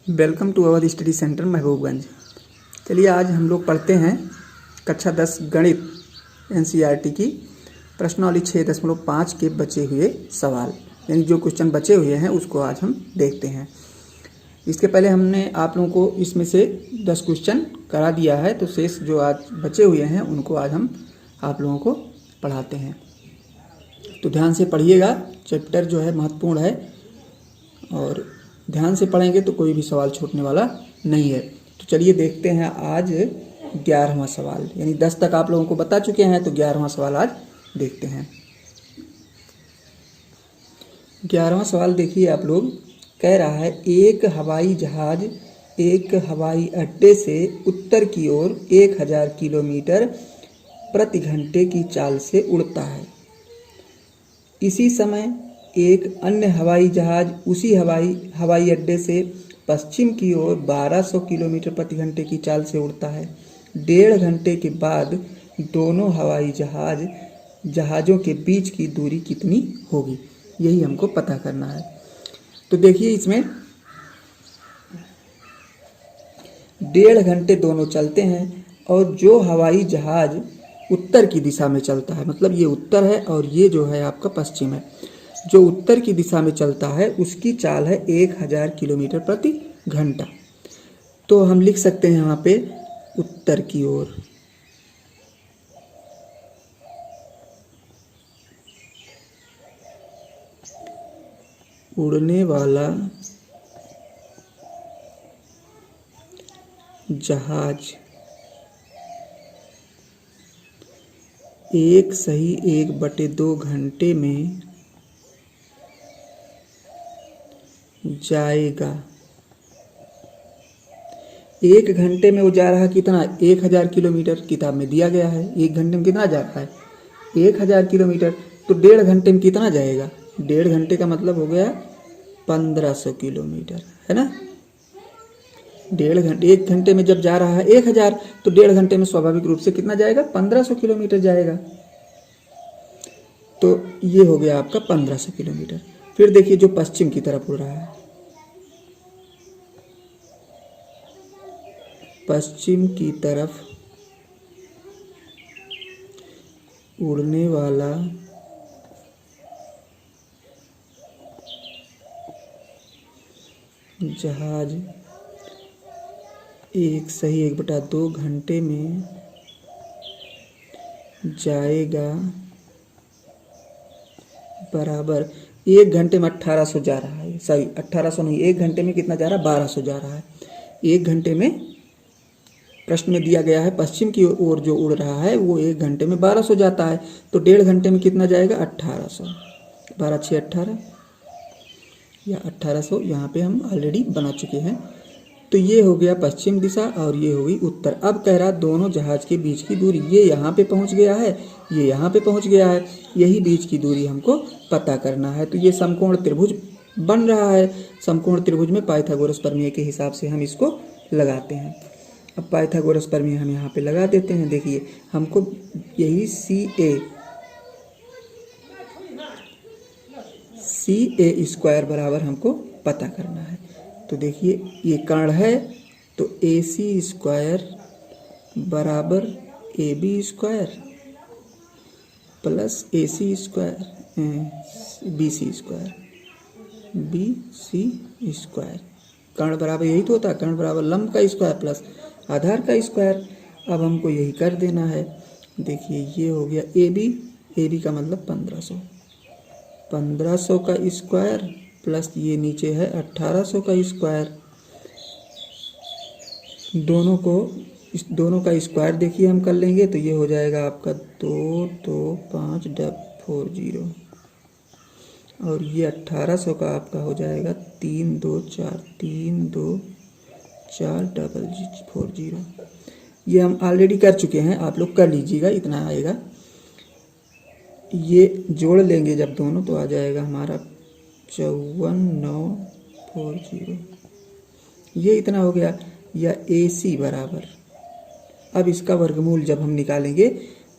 Welcome to our study centre Mahbubganj. चलिए आज हम लोग पढ़ते हैं कक्षा 10 गणित एनसीईआरटी की प्रश्नावली 6.5 के बचे हुए सवाल, यानी जो क्वेश्चन बचे हुए हैं उसको आज हम देखते हैं। इसके पहले हमने आप लोगों को इसमें से 10 क्वेश्चन करा दिया है, तो शेष जो आज बचे हुए हैं उनको आज हम आप लोगों को पढ़ाते हैं। तो ध्यान से पढ़िएगा, चैप्टर जो है महत्वपूर्ण है और ध्यान से पढ़ेंगे तो कोई भी सवाल छूटने वाला नहीं है। तो चलिए देखते हैं आज 11वां सवाल, यानी 10 तक आप लोगों को बता चुके हैं, तो 11वां सवाल आज देखते हैं। 11वां सवाल देखिए आप लोग, कह रहा है एक हवाई जहाज एक हवाई अड्डे से उत्तर की ओर 1000 किलोमीटर प्रति घंटे की चाल से उड़ता है। इसी समय एक अन्य हवाई जहाज उसी हवाई अड्डे से पश्चिम की ओर 1200 किलोमीटर प्रति घंटे की चाल से उड़ता है। 1.5 घंटे के बाद दोनों हवाई जहाज़ों के बीच की दूरी कितनी होगी, यही हमको पता करना है। तो देखिए इसमें 1.5 घंटे दोनों चलते हैं और जो हवाई जहाज उत्तर की दिशा में चलता है, मतलब ये उत्तर है और ये जो है आपका पश्चिम है, जो उत्तर की दिशा में चलता है उसकी चाल है 1000 किलोमीटर प्रति घंटा। तो हम लिख सकते हैं यहाँ पे उत्तर की ओर, उड़ने वाला जहाज 1/2 घंटे में जाएगा। 1 घंटे में वो जा रहा कितना, 1000 किलोमीटर किताब में दिया गया है। 1 घंटे में कितना जा रहा है, 1000 किलोमीटर। तो 1.5 घंटे में कितना जाएगा, 1.5 घंटे का मतलब हो गया 1500 किलोमीटर, है ना। 1 घंटे में जब जा रहा है 1000, तो 1.5 घंटे में स्वाभाविक रूप से कितना जाएगा, 1500 किलोमीटर जाएगा। तो ये हो गया आपका 1500 किलोमीटर। फिर देखिए जो पश्चिम की तरफ उड़ रहा है, पश्चिम की तरफ उड़ने वाला जहाज 1/2 घंटे में जाएगा बराबर 1 घंटे में 1800 जा रहा है, सॉरी 1800 नहीं, 1 घंटे में कितना जा रहा है, 1200 जा रहा है। 1 घंटे में प्रश्न में दिया गया है पश्चिम की ओर जो उड़ रहा है वो 1 घंटे में 1200 जाता है, तो 1.5 घंटे में कितना जाएगा, 1800। 12 6 18 या 1800 यहाँ पे हम ऑलरेडी बना चुके हैं। तो ये हो गया पश्चिम दिशा और ये हो गई उत्तर। अब कह रहा दोनों जहाज के बीच की दूरी, ये यहाँ पे पहुँच गया है, ये यहाँ पे पहुँच गया है, यही बीच की दूरी हमको पता करना है। तो ये समकोण त्रिभुज बन रहा है। समकोण त्रिभुज में पाइथागोरस प्रमेय के हिसाब से हम इसको लगाते हैं। अब पाइथागोरस प्रमेय हम यहाँ पे लगा देते हैं। देखिए हमको यही CA स्क्वायर बराबर हमको पता करना है। तो देखिए ये कर्ण है, तो AC स्क्वायर बराबर AB square plus AC square BC square. कर्ण बराबर यही तो होता है, कर्ण बराबर लंब का स्क्वायर प्लस आधार का स्क्वायर। अब हमको यही कर देना है। देखिए ये हो गया AB का मतलब 1500 का स्क्वायर प्लस ये नीचे है 1800 का स्क्वायर। दोनों का स्क्वायर देखिए हम कर लेंगे, तो ये हो जाएगा आपका 22540 और ये 1800 का आपका हो जाएगा 32440। ये हम ऑलरेडी कर चुके हैं, आप लोग कर लीजिएगा, इतना आएगा। ये जोड़ लेंगे जब दोनों, तो आ जाएगा हमारा 54940। ये इतना हो गया। या AC बराबर, अब इसका वर्गमूल जब हम निकालेंगे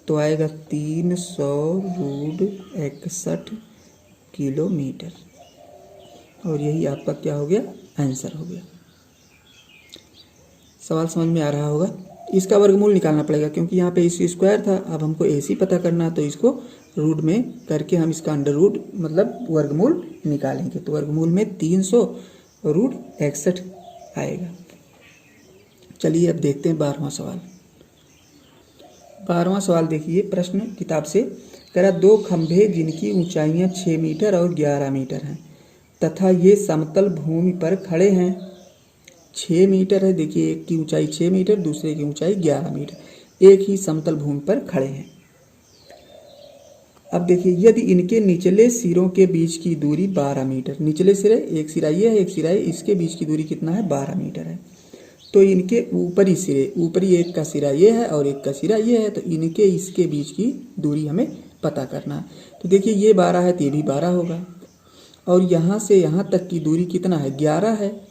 तो आएगा 300√61 किलोमीटर। और यही आपका क्या हो गया, आंसर हो गया। सवाल समझ में आ रहा होगा। इसका वर्गमूल निकालना पड़ेगा क्योंकि यहाँ पे AC स्क्वायर था, अब हमको AC पता करना है, तो इसको रूट में करके हम इसका अंडर रूट मतलब वर्गमूल निकालेंगे। तो वर्गमूल में 300 रूट 61 आएगा। चलिए अब देखते हैं 12वां सवाल। 12वां सवाल देखिए, प्रश्न किताब से कह रहा 2 खंभे जिनकी ऊंचाइयां 6 मीटर और 11 मीटर हैं तथा ये समतल भूमि पर खड़े हैं। 6 मीटर है, देखिए एक की ऊंचाई 6 मीटर, दूसरे की ऊंचाई 11 मीटर, एक ही समतल भूमि पर खड़े हैं। अब देखिए यदि इनके निचले सिरों के बीच की दूरी 12 मीटर, निचले सिरे एक सिरा ये है एक सिरा ये, इसके बीच की दूरी कितना है 12 मीटर है। तो इनके ऊपरी सिरे, ऊपरी एक का सिरा ये है और एक का सिरा ये है, तो इनके इसके बीच की दूरी हमें पता करना है। तो देखिए ये 12 है तो ये भी 12 होगा, और यहाँ से यहाँ तक की दूरी कितना है 11 है।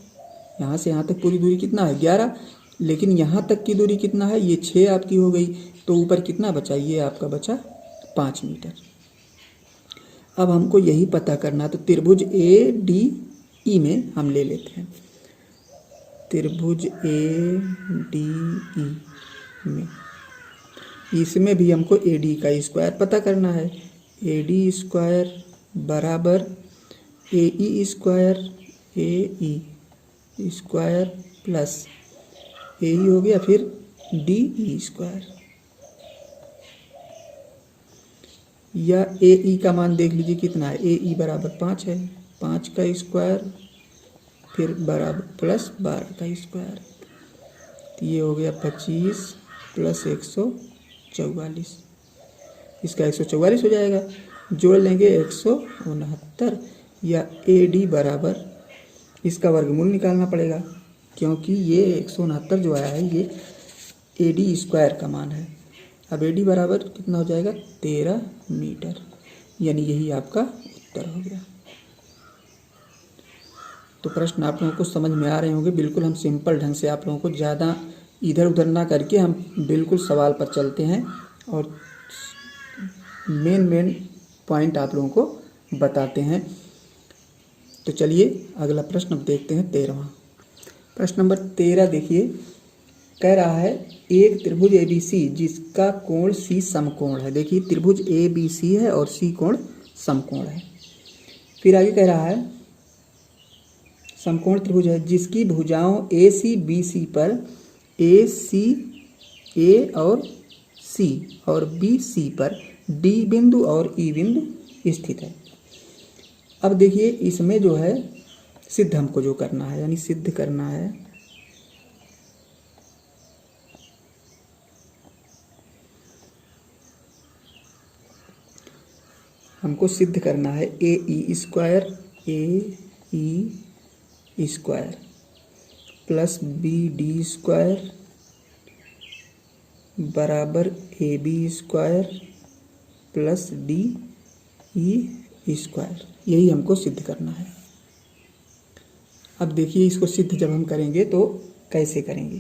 यहाँ से यहाँ तक पूरी दूरी कितना है 11, लेकिन यहाँ तक की दूरी कितना है, ये 6 आपकी हो गई, तो ऊपर कितना बचा, ये आपका बचा 5 मीटर। अब हमको यही पता करना, तो त्रिभुज ADE में हम ले लेते हैं। त्रिभुज ADE में, इसमें भी हमको AD का स्क्वायर पता करना है। AD स्क्वायर बराबर AE square, AE square plus AE हो गया, फिर DE स्क्वायर, या AE का मान देख लीजिए कितना है, AE बराबर 5 है, 5 का स्क्वायर फिर बराबर प्लस 12 का स्क्वायर, तो ये हो गया 25 प्लस 144, इसका 144 हो जाएगा, जोड़ लेंगे 169, या AD बराबर, इसका वर्गमूल निकालना पड़ेगा क्योंकि ये 169 जो आया है ये AD स्क्वायर का मान है। अब AD बराबर कितना हो जाएगा 13 मीटर, यानी यही आपका उत्तर हो गया। तो प्रश्न आप लोगों को समझ में आ रहे होंगे, बिल्कुल हम सिंपल ढंग से आप लोगों को ज़्यादा इधर उधर ना करके हम बिल्कुल सवाल पर चलते हैं और मेन पॉइंट आप लोगों को बताते हैं। तो चलिए अगला प्रश्न अब देखते हैं 13वां। प्रश्न नंबर 13 देखिए, कह रहा है एक त्रिभुज ABC जिसका कोण C समकोण है। देखिए त्रिभुज ABC है और C कोण समकोण है। फिर आगे कह रहा है समकोण त्रिभुज है जिसकी भुजाओं AC BC पर AC A और C और BC पर D बिंदु और E बिंदु स्थित है। अब देखिए इसमें जो है सिद्ध हमको जो करना है, यानी सिद्ध करना है, हमको सिद्ध करना है AE square plus BD square बराबर AB square plus DE square, यही हमको सिद्ध करना है। अब देखिए इसको सिद्ध जब हम करेंगे तो कैसे करेंगे,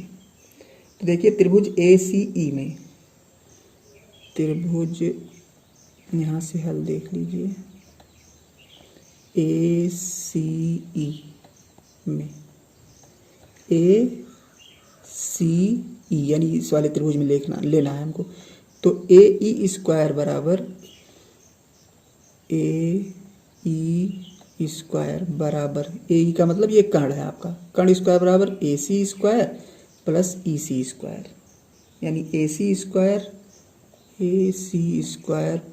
तो देखिए त्रिभुज ACE में, त्रिभुज यहाँ से हल देख लीजिए, ACE में ACE यानी इस वाले त्रिभुज में लेना है हमको, तो AE स्क्वायर बराबर AE स्क्वायर बराबर, AE का मतलब ये कर्ण है आपका, कर्ण स्क्वायर बराबर AC square plus EC square, यानी AC square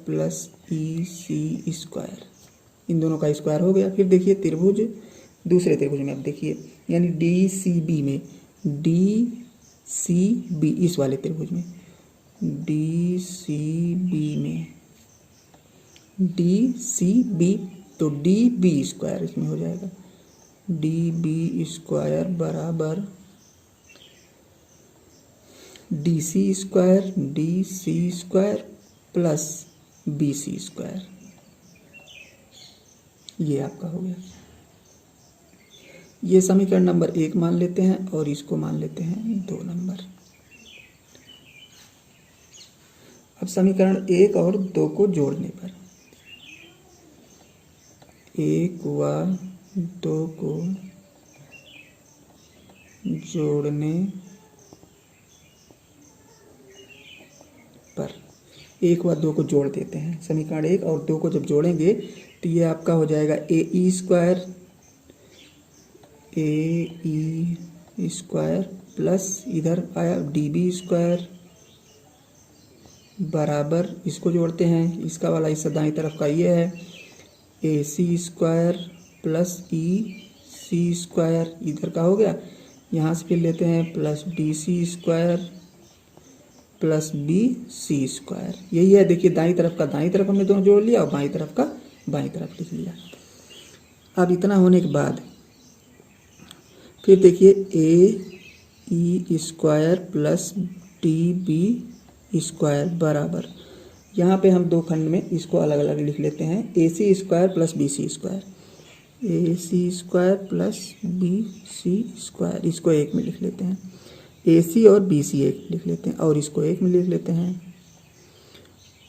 plus EC square, इन दोनों का स्क्वायर हो गया। फिर देखिए त्रिभुज, दूसरे त्रिभुज में अब देखिए, यानी DCB में, DCB इस वाले त्रिभुज में, DCB तो DB स्क्वायर इसमें हो जाएगा, DB स्क्वायर बराबर DC square plus BC square, ये आपका हो गया। ये समीकरण नंबर 1 मान लेते हैं और इसको मान लेते हैं 2 नंबर। अब समीकरण 1 और 2 को जोड़ने पर, 1 व 2 को जोड़ने 1 व 2 को जोड़ देते हैं। समीकरण 1 और 2 को जब जोड़ेंगे तो ये आपका हो जाएगा ए स्क्वायर प्लस इधर आया DB स्क्वायर बराबर, इसको जोड़ते हैं, इसका वाला हिस्सा दाईं तरफ का ये है, AC square plus EC square इधर का हो गया, यहाँ से फिर लेते हैं plus DC square plus BC square. यही है, देखिए दाईं तरफ का दाईं तरफ हमने दोनों जोड़ लिया और बाईं तरफ का बाईं तरफ लिख लिया। अब इतना होने के बाद फिर देखिए AE square plus DB square बराबर, यहाँ पे हम दो खंड में इसको अलग अलग लिख लेते हैं, AC square plus BC square, AC square plus BC square, इसको एक में लिख लेते हैं, AC और BC एक लिख लेते हैं और इसको एक में लिख लेते हैं,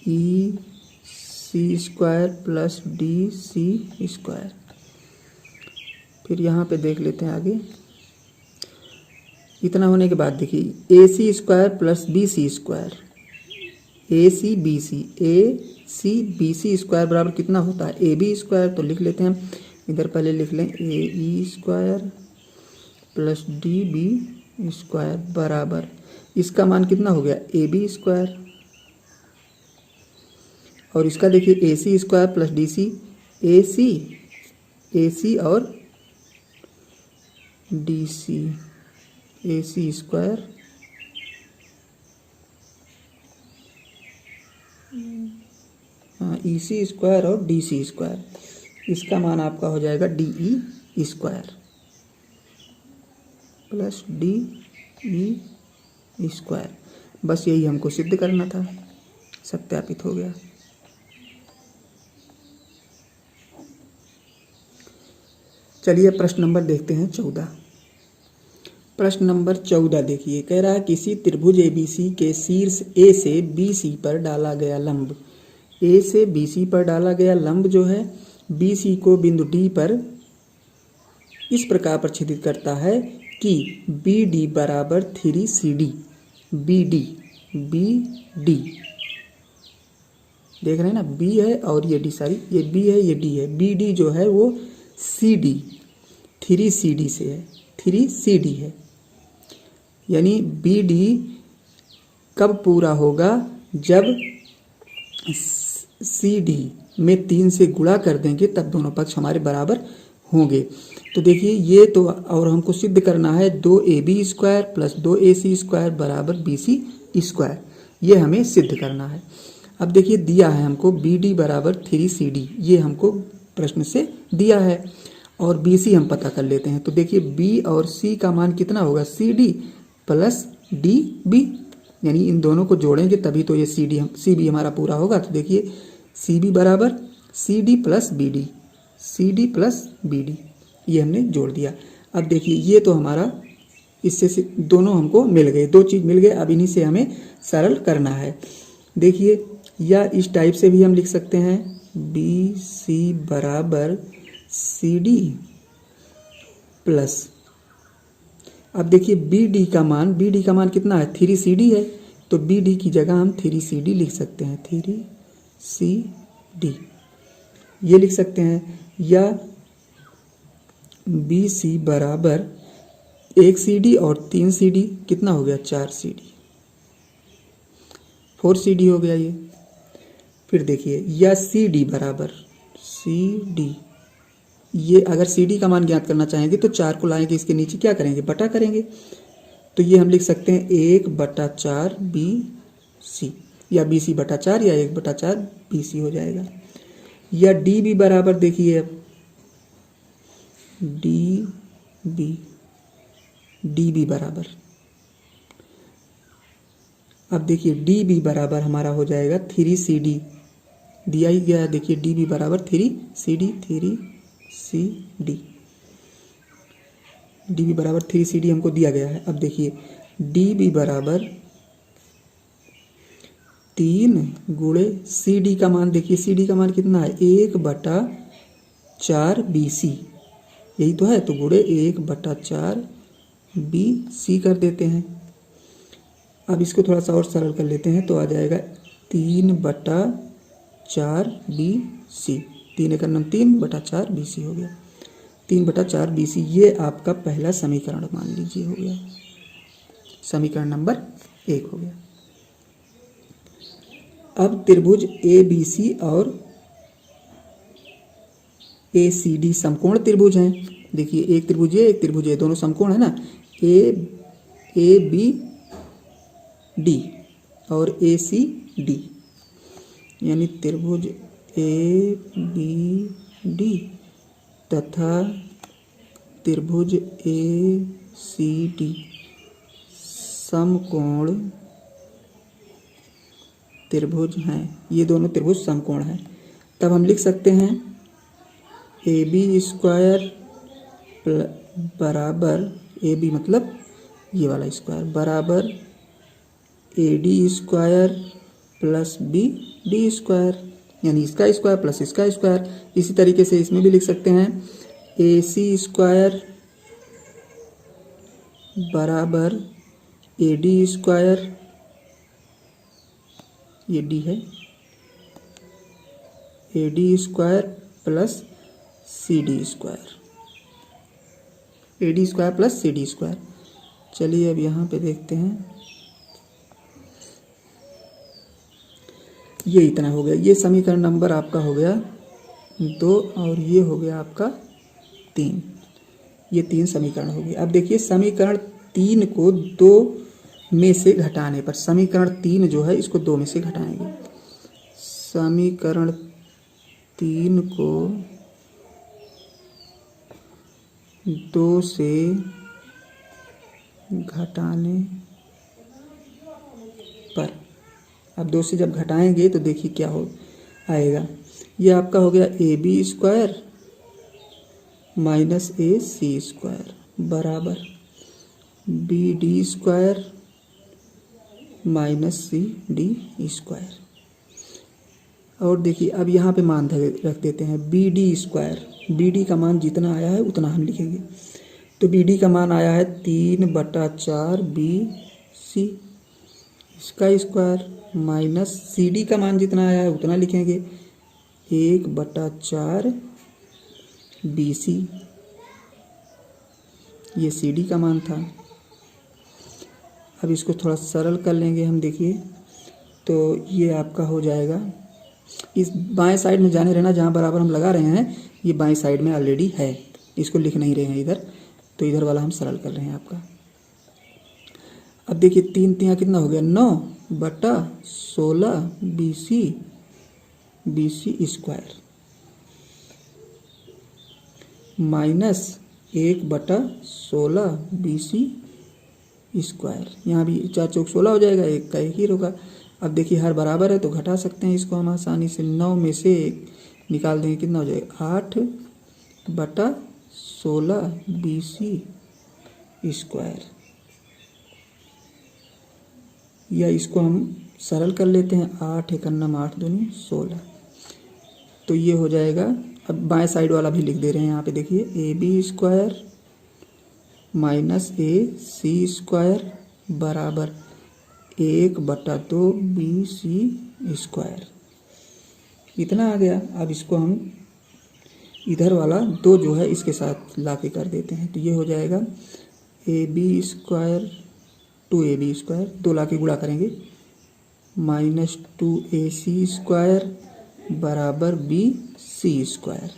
EC square plus DC square. फिर यहाँ पे देख लेते हैं आगे, इतना होने के बाद देखिए AC square plus BC square, AC BC square बराबर कितना होता है AB स्क्वायर, तो लिख लेते हैं, इधर पहले लिख लें AE square plus DB square बराबर, इसका मान कितना हो गया AB स्क्वायर, और इसका देखिए AC square plus DC, AC और DC, AC square EC square और DC स्क्वायर, इसका मान आपका हो जाएगा DE square plus DE square. बस यही हमको सिद्ध करना था, सत्यापित हो गया। चलिए प्रश्न नंबर देखते हैं 14। प्रश्न नंबर 14 देखिए, कह रहा है किसी त्रिभुज ABC के शीर्ष A से BC पर डाला गया लंब, A से BC पर डाला गया लंब जो है BC को बिंदु D पर इस प्रकार प्रक्षेपित करता है कि BD बराबर 3CD, BD देख रहे हैं ना, B है और ये D, सारी ये B है ये D है, BD जो है वो CD 3CD से है, 3CD है, यानी BD कब पूरा होगा, जब CD में 3 से गुणा कर देंगे तब दोनों पक्ष हमारे बराबर होंगे। तो देखिए ये तो, और हमको सिद्ध करना है 2AB square plus 2AC square बराबर BC स्क्वायर, ये हमें सिद्ध करना है। अब देखिए दिया है हमको BD बराबर 3CD, ये हमको प्रश्न से दिया है, और BC हम पता कर लेते हैं। तो देखिए B और C का मान कितना होगा, CD प्लस DB, यानी इन दोनों को जोड़ेंगे तभी तो ये CB हमारा पूरा होगा। तो देखिए CB बराबर CD plus BD, CD plus BD, ये हमने जोड़ दिया। अब देखिए ये तो हमारा इससे दोनों हमको मिल गए, दो चीज़ मिल गए। अब इन्हीं से हमें सरल करना है। देखिए या इस टाइप से भी हम लिख सकते हैं, BC बराबर CD प्लस, अब देखिए BD का मान कितना है, 3CD है, तो BD की जगह हम 3CD लिख सकते हैं, 3CD ये लिख सकते हैं। या BC बराबर 1CD और 3CD कितना हो गया, 4CD, 4CD हो गया ये। फिर देखिए या CD बराबर CD, ये अगर CD का मान ज्ञात करना चाहेंगे तो 4 को लाएंगे, इसके नीचे क्या करेंगे, बटा करेंगे, तो ये हम लिख सकते हैं 1/4 BC, या BC बटा 4 या 1/4 BC हो जाएगा। या DB बराबर देखिए अब DB बराबर, अब देखिए DB बराबर हमारा हो जाएगा 3CD, दिया ही गया है, देखिए DB बराबर 3CD, DB बराबर 3CD हमको दिया गया है। अब देखिए DB बराबर 3 गुणे CD का मान, देखिए CD का मान कितना है, 1/4 BC, यही तो है, तो गुणे 1/4 BC कर देते हैं। अब इसको थोड़ा सा और सरल कर लेते हैं तो आ जाएगा 3/4 BC, 3×3/4 BC हो गया, 3/4 BC। ये आपका पहला समीकरण मान लीजिए हो गया, समीकरण नंबर 1 हो गया। अब त्रिभुज ABC और ACD समकोण त्रिभुज हैं। देखिए एक त्रिभुज है, एक त्रिभुज है, दोनों समकोण है ना, ABD और ACD, यानी त्रिभुज ABD तथा त्रिभुज ACD समकोण त्रिभुज हैं। ये दोनों त्रिभुज समकोण हैं। तब हम लिख सकते हैं AB² बराबर, AB मतलब ये वाला स्क्वायर, बराबर AD² प्लस BD², यानी इसका स्क्वायर प्लस इसका स्क्वायर। इसी तरीके से इसमें भी लिख सकते हैं AC² बराबर AD², ये D है, AD² plus CD², AD² plus CD²। चलिए अब यहाँ पे देखते हैं, ये इतना हो गया। ये समीकरण नंबर आपका हो गया 2 और ये हो गया आपका 3। ये 3 समीकरण हो गए। अब देखिए समीकरण 3 को 2 में से घटाने पर, समीकरण 3 जो है इसको 2 में से घटाएंगे। समीकरण 3 को 2 से घटाने पर, अब 2 से जब घटाएंगे तो देखिए क्या हो आएगा। ये आपका हो गया AB² माइनस AC² बराबर BD² माइनस CD²। और देखिए अब यहाँ पे मान रख देते हैं BD²। BD का मान जितना आया है उतना हम लिखेंगे। तो BD का मान आया है 3/4 BC, इसका स्क्वायर माइनस CD का मान जितना आया है उतना लिखेंगे 1/4 BC, ये CD का मान था। अब इसको थोड़ा सरल कर लेंगे हम, देखिए तो ये आपका हो जाएगा, इस बाएं साइड में जाने रहना, जहाँ बराबर हम लगा रहे हैं ये बाएं साइड में ऑलरेडी है, इसको लिख नहीं रहे हैं इधर, तो इधर वाला हम सरल कर रहे हैं आपका। अब देखिए 3 3 कितना हो गया 9/16 BC² माइनस 1/16 BC²। यहाँ भी 4 चौक 16 हो जाएगा, एक का एक ही होगा। अब देखिए हर बराबर है तो घटा सकते हैं इसको हम आसानी से, 9 में से 1 निकाल देंगे, कितना हो जाएगा 8/16 BC²। या इसको हम सरल कर लेते हैं, 8 × 8 × 2 = 16। तो ये हो जाएगा। अब बाएं साइड वाला भी लिख दे रहे हैं यहाँ पे, देखिए AB² माइनस AC² बराबर 1/2 BC²। इतना आ गया। अब इसको हम इधर वाला 2 जो है इसके साथ लाके कर देते हैं, तो ये हो जाएगा AB² 2AB², 2 लाके गुणा करेंगे, माइनस 2AC² बराबर BC²।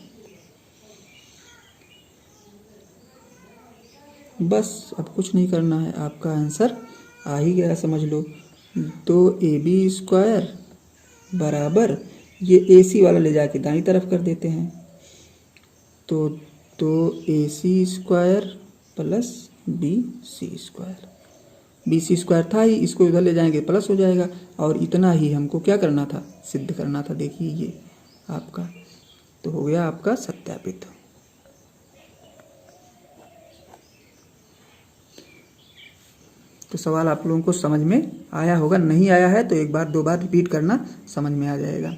बस अब कुछ नहीं करना है, आपका आंसर आ ही गया, समझ लो। 2AB² बराबर, ये AC वाला ले जाके दाईं तरफ कर देते हैं, तो 2AC² प्लस BC²। BC² था ही, इसको इधर ले जाएंगे प्लस हो जाएगा, और इतना ही हमको क्या करना था, सिद्ध करना था। देखिए ये आपका तो हो गया आपका सत्यापित। तो सवाल आप लोगों को समझ में आया होगा, नहीं आया है तो एक बार 2 बार रिपीट करना, समझ में आ जाएगा।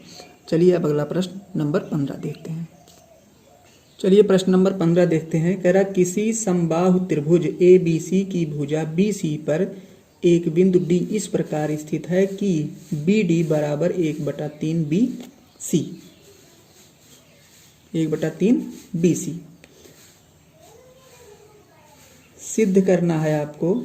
चलिए अब अगला प्रश्न नंबर 15 देखते हैं। चलिए प्रश्न नंबर 15 देखते हैं। कह रहा किसी समबाहु त्रिभुज ABC की भुजा BC पर एक बिंदु डी इस प्रकार स्थित है कि बी डी बराबर 1/3 बी सी, 1/3 बी सी। सिद्ध करना है आपको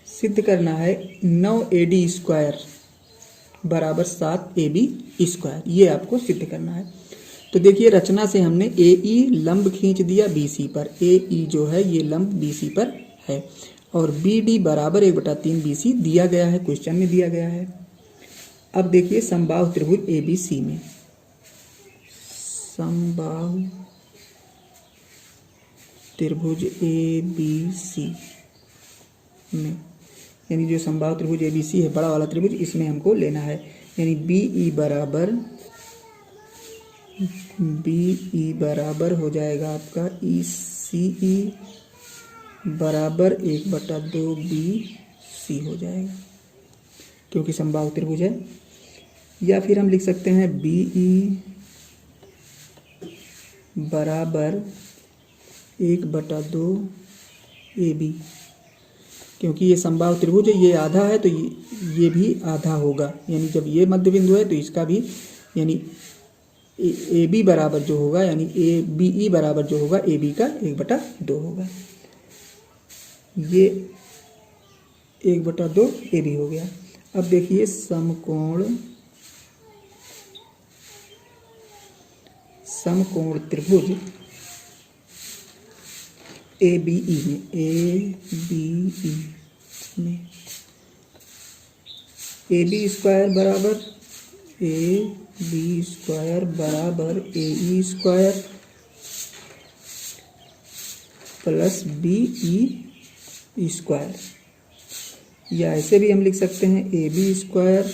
सिद्ध करना है 9AD स्क्वायर बराबर 7AB स्क्वायर, ये आपको सिद्ध करना है। तो देखिए रचना से हमने AE लंब खींच दिया BC पर, AE जो है ये लंब BC पर है और BD बराबर 1/3 BC दिया गया है, क्वेश्चन में दिया गया है। अब देखिए समबाहु त्रिभुज ABC में, समबाहु त्रिभुज ABC में, यानी जो समबाहु त्रिभुज ABC है बड़ा वाला त्रिभुज, इसमें हमको लेना है। यानी BE बराबर हो जाएगा आपका ECE बराबर 1/2 BC हो जाएगा, क्योंकि समबाहु त्रिभुज है। या फिर हम लिख सकते हैं BE बराबर 1/2 AB, क्योंकि ये समबाहु त्रिभुज है, ये आधा है तो ये भी आधा होगा। यानी जब ये मध्य बिंदु है तो इसका भी, यानी AB बराबर जो होगा, यानी BE बराबर जो होगा AB का 1/2 होगा। ये 1/2 AB हो गया। अब देखिए समकोण त्रिभुज ABE में AB स्क्वायर बराबर AE square plus BE square, या ऐसे भी हम लिख सकते हैं AB स्क्वायर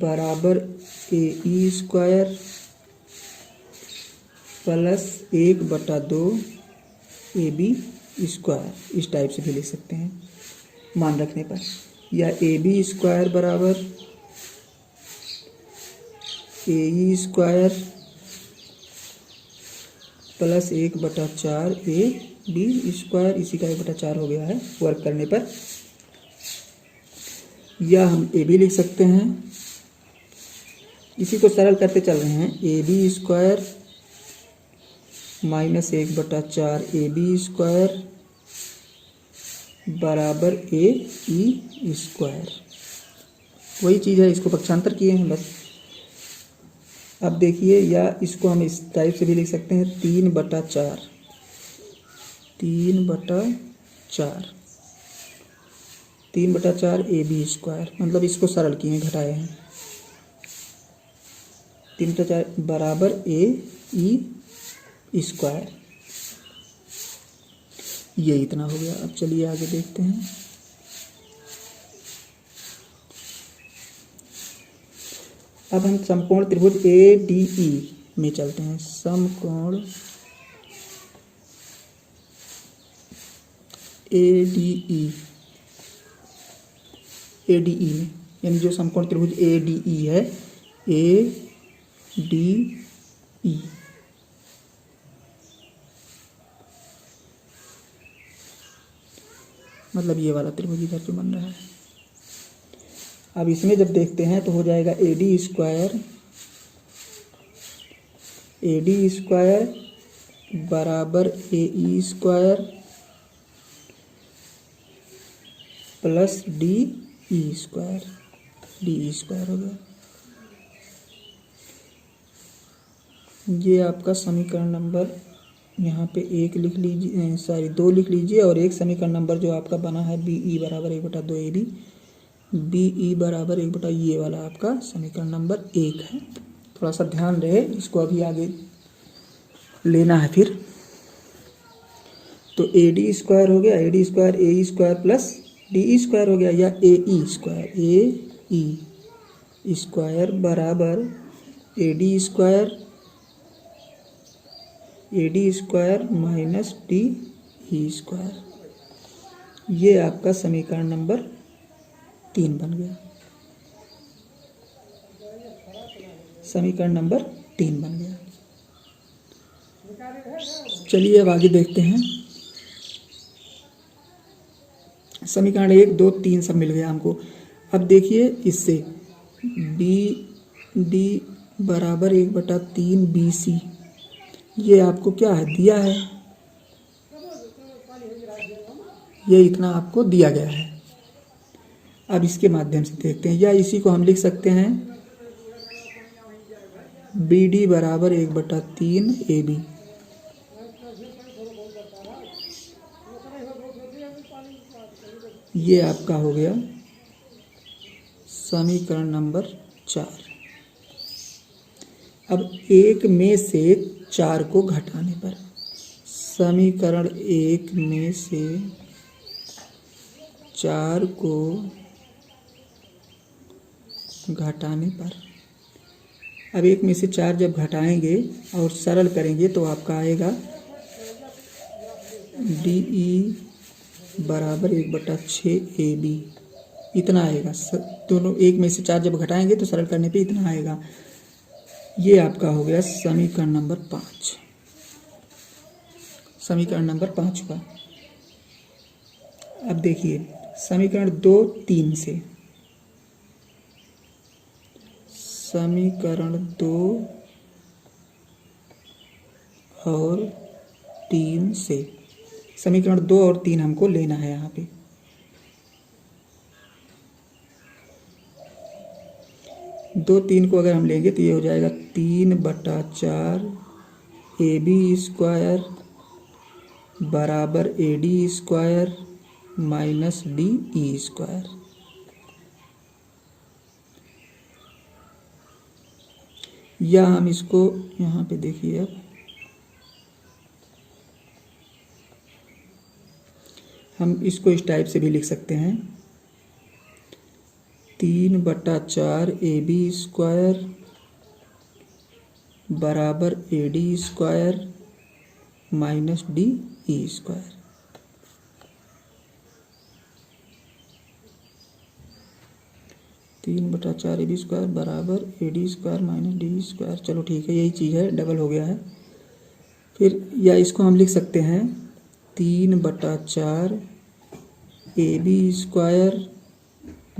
बराबर AE square plus 1/2 AB square, इस टाइप से भी लिख सकते हैं मान रखने पर। या AB स्क्वायर बराबर AE square plus 1/4 AB square, इसी का 1/4 हो गया है वर्क करने पर। या हम AB लिख सकते हैं, इसी को सरल करते चल रहे हैं, AB square minus 1/4 AB square बराबर AE स्क्वायर, वही चीज़ है, इसको पक्षांतर किए हैं बस। अब देखिए, या इसको हम इस टाइप से भी लिख सकते हैं 3/4 AB स्क्वायर, मतलब इसको सरल किए घटाए हैं। 3/4 बराबर AE स्क्वायर, ये इतना हो गया। अब चलिए आगे देखते हैं। अब हम समकोण त्रिभुज ADE में चलते हैं। समकोण ADE में, यानी जो समकोण त्रिभुज ADE है, ADE मतलब ये वाला त्रिभुज इधर जो बन रहा है। अब इसमें जब देखते हैं तो हो जाएगा AD स्क्वायर बराबर AE square plus DE square हो गया। ये आपका समीकरण नंबर यहाँ पे 1 लिख लीजिए, 2 लिख लीजिए, और एक समीकरण नंबर जो आपका बना है BE बराबर 1/2 AB, BE बराबर 1/, ये वाला आपका समीकरण नंबर 1 है। थोड़ा सा ध्यान रहे, इसको अभी आगे लेना है। फिर तो AD स्क्वायर हो गया, AD square AE square plus DE square हो गया, या AE स्क्वायर बराबर AD square minus DE square, ये आपका समीकरण नंबर 3 बन गया। समीकरण नंबर 3 बन गया। चलिए अब आगे देखते हैं। समीकरण 1, 2, 3 सब मिल गया हमको। अब देखिए इससे बी डी बराबर 1/3 BC, ये आपको क्या है दिया है, ये इतना आपको दिया गया है। अब इसके माध्यम से देखते हैं, या इसी को हम लिख सकते हैं BD बराबर 1/3 AB। ये आपका हो गया समीकरण नंबर 4। अब 1 में से 4 को घटाने पर, समीकरण 1 में से 4 को घटाने पर, अब 1 में से 4 जब घटाएंगे और सरल करेंगे तो आपका आएगा DE बराबर 1/6 AB, इतना आएगा। दोनों 1 में से 4 जब घटाएंगे तो सरल करने पे इतना आएगा। ये आपका हो गया समीकरण नंबर 5, समीकरण नंबर 5 का। अब देखिए समीकरण 2, 3 से, समीकरण 2 और 3 से, समीकरण 2 और 3 हमको लेना है यहाँ पे। दो 3 को अगर हम लेंगे तो ये हो जाएगा 3/4 AB स्क्वायर बराबर AD square minus DE square. या हम इसको यहाँ पे देखिए, अब हम इसको इस टाइप से भी लिख सकते हैं 3/4 AB स्क्वायर बराबर AD square minus DE square. तीन बटा चार AB स्क्वायर बराबर AD square minus DE square. चलो ठीक है, यही चीज़ है, डबल हो गया है। फिर या इसको हम लिख सकते हैं 3/4 AB स्क्वायर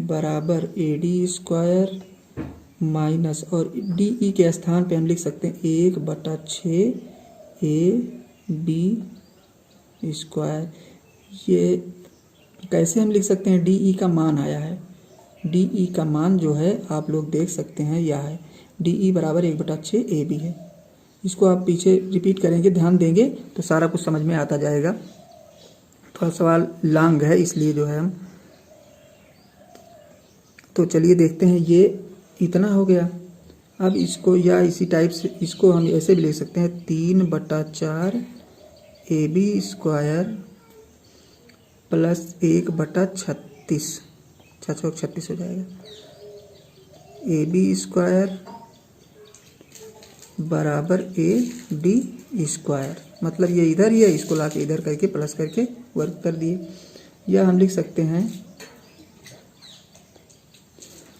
बराबर AD स्क्वायर माइनस, और DE के स्थान पे हम लिख सकते हैं 1/6 AB स्क्वायर। ये कैसे हम लिख सकते हैं, DE का मान आया है, DE का मान जो है आप लोग देख सकते हैं, यह है DE बराबर 1/6 AB है। इसको आप पीछे रिपीट करेंगे, ध्यान देंगे तो सारा कुछ समझ में आता जाएगा। थोड़ा सवाल लॉन्ग है इसलिए जो है हम, तो चलिए देखते हैं। ये इतना हो गया। अब इसको या इसी टाइप से इसको हम ऐसे भी लिख सकते हैं 3/4 AB स्क्वायर प्लस 1/36, 36 हो जाएगा AB स्क्वायर बराबर AD स्क्वायर। मतलब ये इधर ही है, इसको लाके इधर करके प्लस करके वर्क कर दिए। या हम लिख सकते हैं,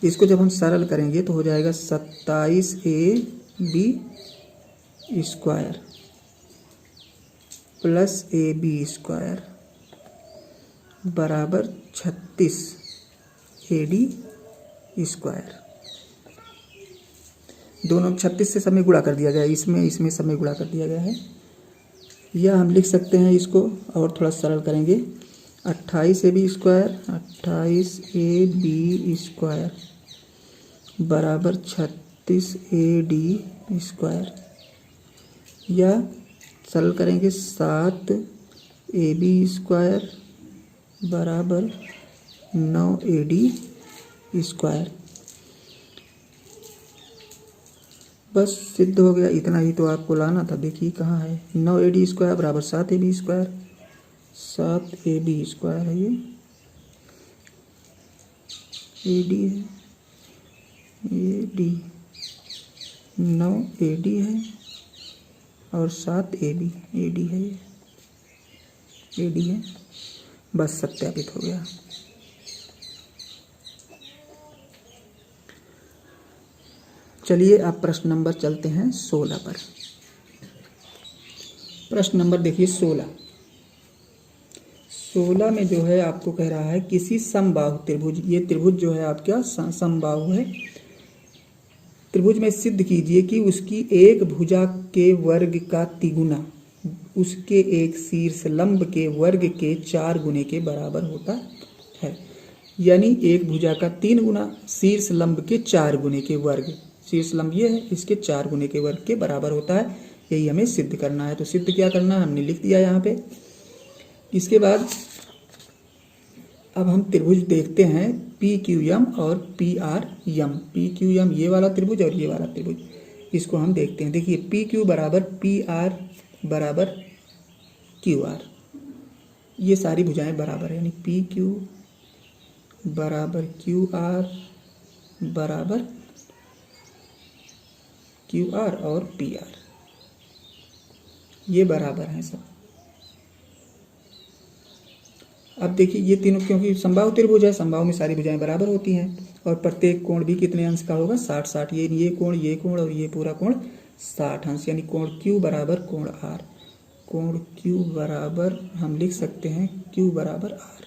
इसको जब हम सरल करेंगे तो हो जाएगा 27 AB square plus AB square बराबर 36 AD स्क्वायर। दोनों 36 से सब में गुणा कर दिया गया है, इसमें सब में गुणा कर दिया गया है। या हम लिख सकते हैं इसको और थोड़ा सरल करेंगे 28 AB स्क्वायर, 28 AB स्क्वायर बराबर 36 AD स्क्वायर। या सरल करेंगे 7 AB स्क्वायर बराबर 9 AD स्क्वायर। बस सिद्ध हो गया, इतना ही तो आपको लाना था। देखिए कहाँ है, 9 AD स्क्वायर बराबर 7 AB स्क्वायर, 7 AB स्क्वायर है, ये AD है, ये D, 9 AD है और 7 AB AD है, ये AD है। बस सत्यापित हो गया। चलिए आप प्रश्न नंबर चलते हैं 16 पर। प्रश्न नंबर देखिए 16। 16 में जो है आपको कह रहा है किसी समबाहु त्रिभुज, ये त्रिभुज जो है आपका समबाहु है, त्रिभुज में सिद्ध कीजिए कि उसकी एक भुजा के वर्ग का तिगुना उसके एक शीर्ष लंब के वर्ग के 4 गुने के बराबर होता है। यानी एक भुजा का 3 गुना शीर्ष लंब के 4 गुने के वर्ग, शीर्ष लंब ये है, इसके 4 गुने के वर्ग के बराबर होता है। यही हमें सिद्ध करना है। तो सिद्ध क्या करना है हमने लिख दिया यहाँ पे। इसके बाद अब हम त्रिभुज देखते हैं पी क्यू एम और P R M. P Q M ये वाला त्रिभुज और ये वाला त्रिभुज, इसको हम देखते हैं। देखिए पी क्यू बराबर पी आर बराबर क्यू आर, ये सारी भुजाएं बराबर है, यानी पी क्यू बराबर क्यू आर बराबर क्यू आर और पी आर, ये बराबर हैं सब। अब देखिए ये तीनों, क्योंकि समबाहु त्रिभुज है, समबाहु में सारी भुजाएं बराबर होती हैं और प्रत्येक कोण भी कितने अंश का होगा 60-60, ये कोण और ये पूरा कोण 60 अंश, यानी कोण Q बराबर कोण R। कोण Q बराबर हम लिख सकते हैं Q बराबर R,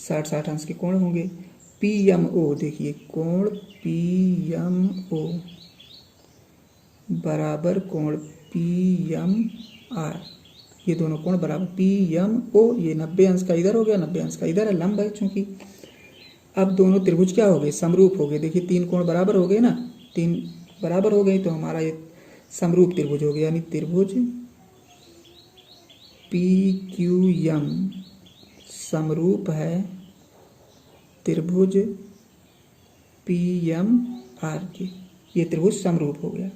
60-60 अंश के कोण होंगे। PMO देखिए कोण PMO बराबर कोण PMR, ये दोनों कोण बराबर PMO, ये 90 अंश का इधर हो गया, 90 अंश का इधर है, लंब है चूंकि। अब दोनों त्रिभुज क्या हो गए, समरूप हो गए। देखिए 3 कोण बराबर हो गए ना, 3 बराबर हो गए तो हमारा ये समरूप त्रिभुज हो गया, यानी त्रिभुज PQM समरूप है त्रिभुज PMR के, ये त्रिभुज समरूप हो गया।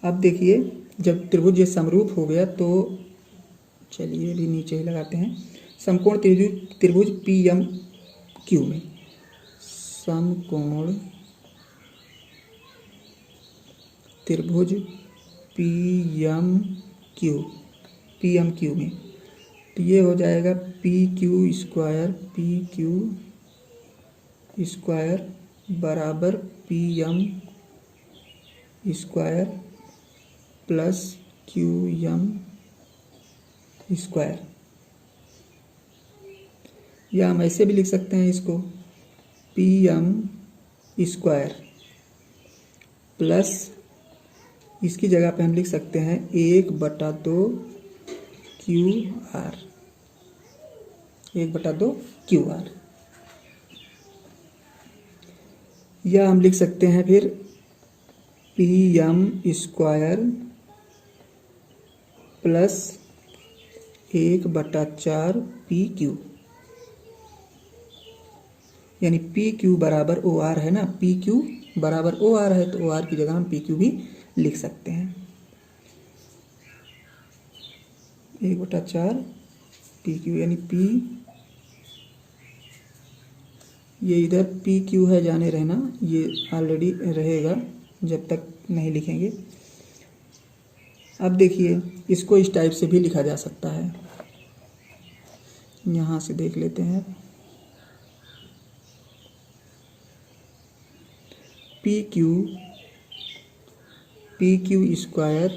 अब देखिए जब त्रिभुज ये समरूप हो गया तो चलिए भी नीचे ही लगाते हैं। समकोण त्रिभुज PMQ में, समकोण त्रिभुज PMQ में तो ये हो जाएगा PQ स्क्वायर बराबर PM square plus QM square, या हम ऐसे भी लिख सकते हैं इसको PM स्क्वायर प्लस, इसकी जगह पे हम लिख सकते हैं 1/2 QR, 1/2 QR, या हम लिख सकते हैं फिर PM स्क्वायर प्लस 1/4 PQ, यानी PQ बराबर OR है ना, PQ बराबर OR है तो OR की जगह हम PQ भी लिख सकते हैं, 1/4 PQ, यानी P, ये इधर PQ है जाने रहना, ये ऑलरेडी रहेगा जब तक नहीं लिखेंगे। अब देखिए इसको इस टाइप से भी लिखा जा सकता है, यहाँ से देख लेते हैं। PQ स्क्वायर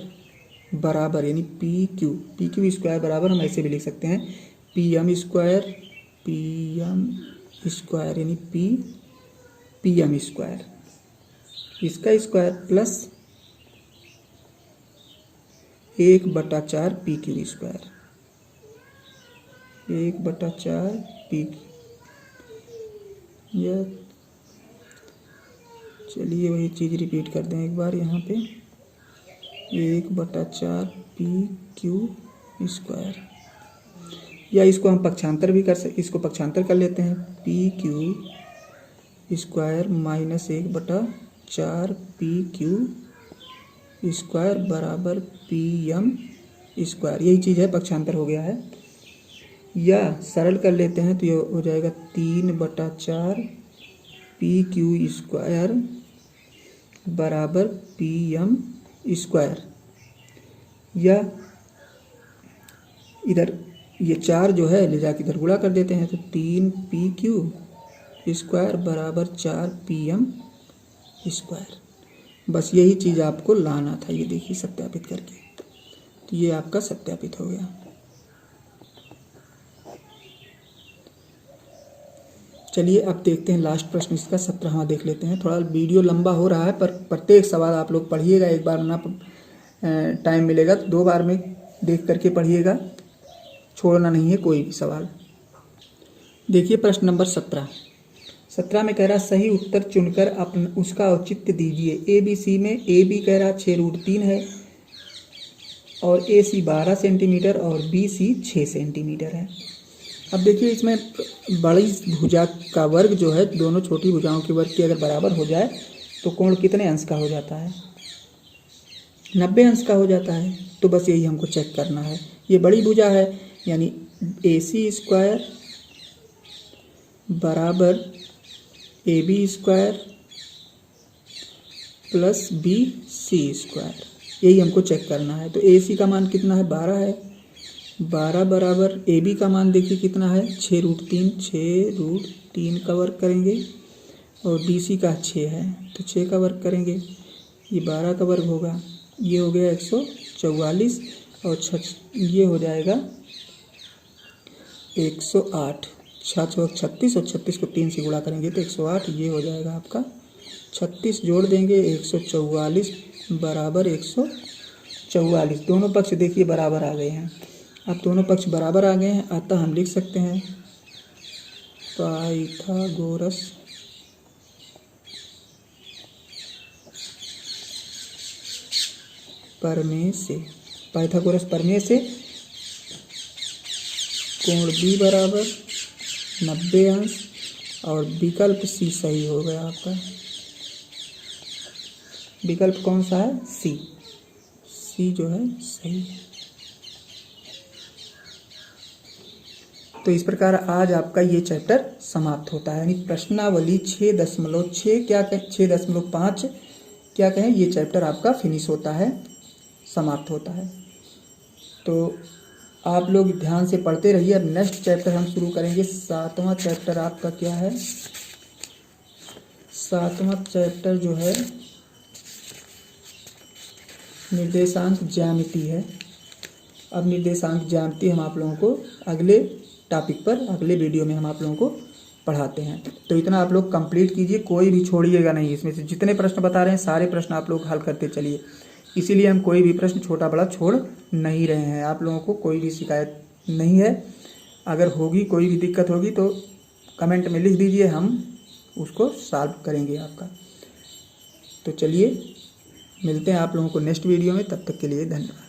बराबर, यानी PQ स्क्वायर बराबर हम ऐसे भी लिख सकते हैं PM स्क्वायर यानी PM स्क्वायर, इसका square plus 1/4 PQ square, 1/4 PQ, या चलिए वही चीज़ रिपीट कर दें एक बार यहाँ पे, 1/4 PQ स्क्वायर, या इसको हम पक्षांतर भी कर सकते, इसको पक्षांतर कर लेते हैं, PQ square minus 1/4 PQ square बराबर PM स्क्वायर, यही चीज़ है, पक्षांतर हो गया है। या सरल कर लेते हैं तो ये हो जाएगा 3/4 PQ स्क्वायर बराबर PM स्क्वायर, या इधर ये 4 जो है ले जाके इधर गुणा कर देते हैं तो 3 PQ स्क्वायर बराबर 4pm स्क्वायर। बस यही चीज़ आपको लाना था, ये देखिए सत्यापित करके, तो ये आपका सत्यापित हो गया। चलिए अब देखते हैं लास्ट प्रश्न इसका 17वां देख लेते हैं। थोड़ा वीडियो लंबा हो रहा है पर प्रत्येक सवाल आप लोग पढ़िएगा, एक बार ना टाइम मिलेगा तो 2 बार में देख करके पढ़िएगा, छोड़ना नहीं है कोई भी सवाल। देखिए प्रश्न नंबर 17 में कह रहा सही उत्तर चुनकर उसका औचित्य दीजिए। ABC में AB कह रहा 6√3 है और AC 12 सेंटीमीटर और BC 6 सेंटीमीटर है। अब देखिए इसमें बड़ी भुजा का वर्ग जो है, दोनों छोटी भुजाओं के वर्ग की अगर बराबर हो जाए तो कोण कितने अंश का हो जाता है? 90 अंश का हो जाता है। तो बस यही हमको चेक करना है। ये बड़ी भुजा है यानी AC स्क्वायर बराबर AB square plus BC square, यही हमको चेक करना है। तो AC का मान कितना है? 12 है। 12 बराबर AB का मान देखिए कितना है? 6√3 का वर्ग करेंगे और BC का 6 है तो 6 का वर्ग करेंगे, ये 12 का वर्ग होगा, ये हो गया 144 और ये हो जाएगा 108। 36 और 36 को 3 से गुणा करेंगे तो 108, ये हो जाएगा आपका 36 जोड़ देंगे 144 बराबर 144। दोनों पक्ष देखिए बराबर आ गए हैं। अब दोनों पक्ष बराबर आ गए हैं, अतः हम लिख सकते हैं पाइथागोरस प्रमेय से कोण B बराबर 90 अंश और विकल्प C सही हो गया आपका। विकल्प कौन सा है? C जो है सही है। तो इस प्रकार आज आपका ये चैप्टर समाप्त होता है, यानी प्रश्नावली 6.5 क्या कहें, ये चैप्टर आपका फिनिश होता है, समाप्त होता है। तो आप लोग ध्यान से पढ़ते रहिए। अब नेक्स्ट चैप्टर हम शुरू करेंगे। 7वां चैप्टर आपका क्या है? 7वां चैप्टर जो है निर्देशांक ज्यामिति है। अब निर्देशांक ज्यामिति हम आप लोगों को अगले टॉपिक पर, अगले वीडियो में हम आप लोगों को पढ़ाते हैं। तो इतना आप लोग कंप्लीट कीजिए, कोई भी छोड़िएगा नहीं। इसमें से जितने प्रश्न बता रहे हैं सारे प्रश्न आप लोग हल करते चलिए, इसीलिए हम कोई भी प्रश्न छोटा बड़ा छोड़ नहीं रहे हैं। आप लोगों को कोई भी शिकायत नहीं है। अगर होगी, कोई भी दिक्कत होगी तो कमेंट में लिख दीजिए, हम उसको सॉल्व करेंगे आपका। तो चलिए मिलते हैं आप लोगों को नेक्स्ट वीडियो में, तब तक के लिए धन्यवाद।